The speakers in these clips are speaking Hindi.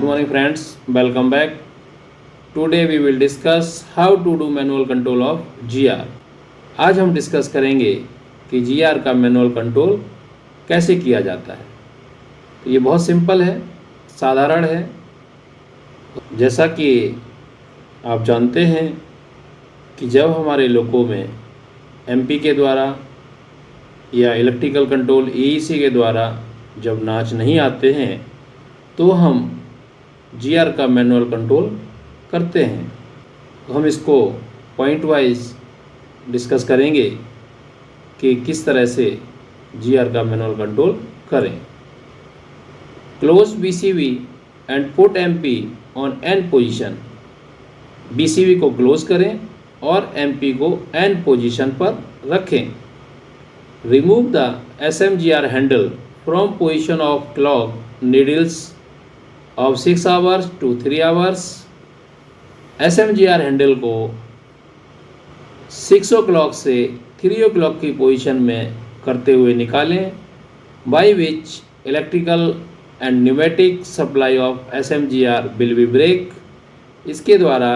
morning friends, welcome back. Today we will discuss how to do manual control of GR. आज हम डिस्कस करेंगे कि GR का मैनुअल कंट्रोल कैसे किया जाता है। तो ये बहुत सिंपल है, साधारण है। जैसा कि आप जानते हैं कि जब हमारे लोगों में MP के द्वारा या इलेक्ट्रिकल कंट्रोल EEC के द्वारा जब नाच नहीं आते हैं तो हम GR का मैनुअल कंट्रोल करते हैं। तो हम इसको पॉइंट वाइज डिस्कस करेंगे कि किस तरह से GR का मैनुअल कंट्रोल करें। Close BCV and put MP on N position. BCV को क्लोज करें और MP को N पोजीशन पर रखें। Remove the SMGR handle from position of clock needles of 6 hours to 3 hours। SMGR handle को 6 o'clock से 3 o'clock की पोजीशन में करते हुए निकालें। By which electrical and pneumatic supply of SMGR will be break. इसके द्वारा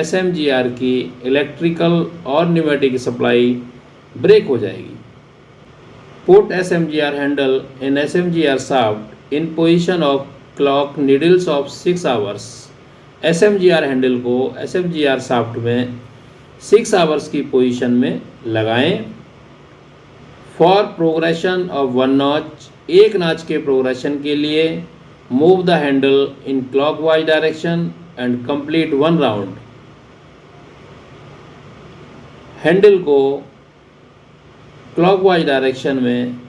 SMGR की इलेक्ट्रिकल और न्यूमेटिक सप्लाई ब्रेक हो जाएगी। Put SMGR handle in SMGR shaft in position of clock needles of 6 hours. SMGR handle को SMGR शाफ्ट में 6 आवर्स की पोजीशन में लगाएं। फॉर प्रोग्रेशन ऑफ 1 नॉच, एक नाच के प्रोग्रेशन के लिए move the handle in clockwise direction and complete 1 round. Handle को क्लॉकवाइज डायरेक्शन में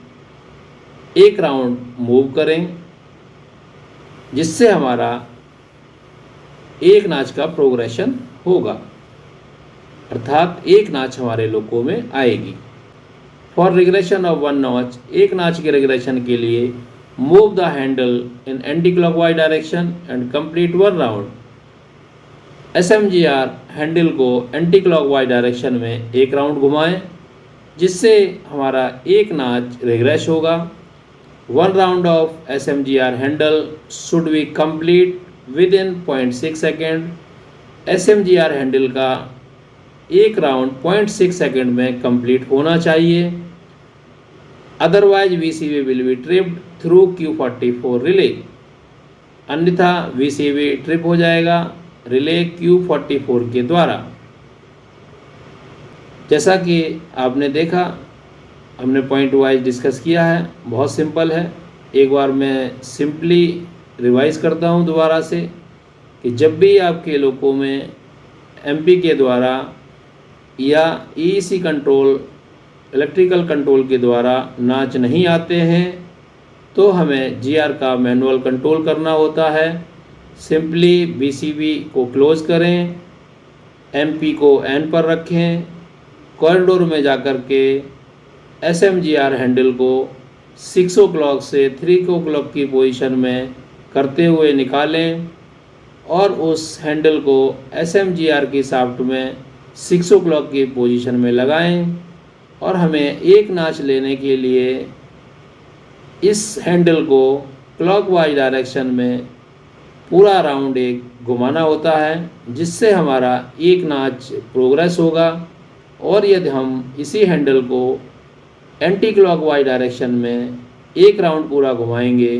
एक राउंड मूव करें जिससे हमारा एक नाच का प्रोग्रेशन होगा, अर्थात एक नाच हमारे लोगों में आएगी। फॉर रिग्रेशन ऑफ 1 नॉच, एक नाच के रिग्रेशन के लिए move the handle in anti clockwise direction and complete 1 round. SMGR handle को एंटी क्लॉकवाइज डायरेक्शन में एक राउंड घुमाएं जिससे हमारा एक नाच रिग्रेस होगा। 1 round of SMGR handle should be complete within 0.6 second. SMGR handle का एक राउंड 0.6 सेकेंड में कंप्लीट होना चाहिए। Otherwise VCV will be tripped through Q44 relay. अन्यथा VCV ट्रिप हो जाएगा रिले Q44 के द्वारा। जैसा कि आपने देखा, हमने पॉइंट वाइज डिस्कस किया है, बहुत सिंपल है। एक बार मैं सिंपली रिवाइज करता हूँ दोबारा से कि जब भी आपके लोगों में MP के द्वारा या EEC कंट्रोल इलेक्ट्रिकल कंट्रोल के द्वारा नाच नहीं आते हैं तो हमें GR का मैनुअल कंट्रोल करना होता है। सिंपली BCV को क्लोज करें, MP को N पर रखें, कॉरिडोर में जाकर के SMGR हैंडल को 6 o'clock से 3 o'clock की पोजीशन में करते हुए निकालें और उस हैंडल को SMGR की शाफ्ट में 6 o'clock की पोजीशन में लगाएं और हमें एक नाच लेने के लिए इस हैंडल को क्लॉकवाइज डायरेक्शन में पूरा राउंड एक घुमाना होता है जिससे हमारा एक नाच प्रोग्रेस होगा। और यदि हम इसी हैंडल को एंटी क्लॉकवाइज डायरेक्शन में एक राउंड पूरा घुमाएंगे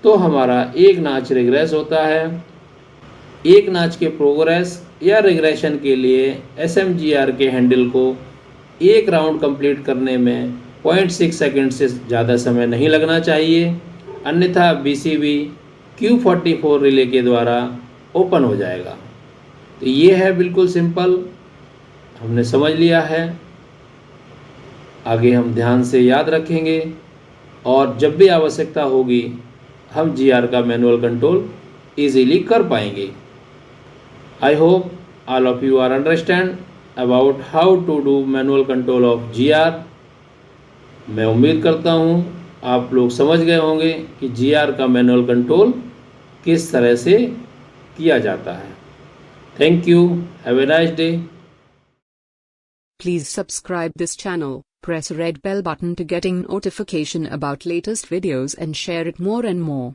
तो हमारा एक नाच रिग्रेस होता है। एक नाच के प्रोग्रेस या रिग्रेशन के लिए SMGR के हैंडल को एक राउंड कंप्लीट करने में 0.6 सेकेंड से ज़्यादा समय नहीं लगना चाहिए, अन्यथा BCV Q44 रिले के द्वारा ओपन हो जाएगा। तो ये है बिल्कुल सिंपल, हमने समझ लिया है। आगे हम ध्यान से याद रखेंगे और जब भी आवश्यकता होगी हम GR का मैनुअल कंट्रोल इजीली कर पाएंगे। I hope all of you are understand about how to do manual control of GR। मैं उम्मीद करता हूँ आप लोग समझ गए होंगे कि GR का मैनुअल कंट्रोल किस तरह से किया जाता है। Thank you, have a nice day. Please subscribe this channel, press red bell button to getting notification about latest videos and share it more and more.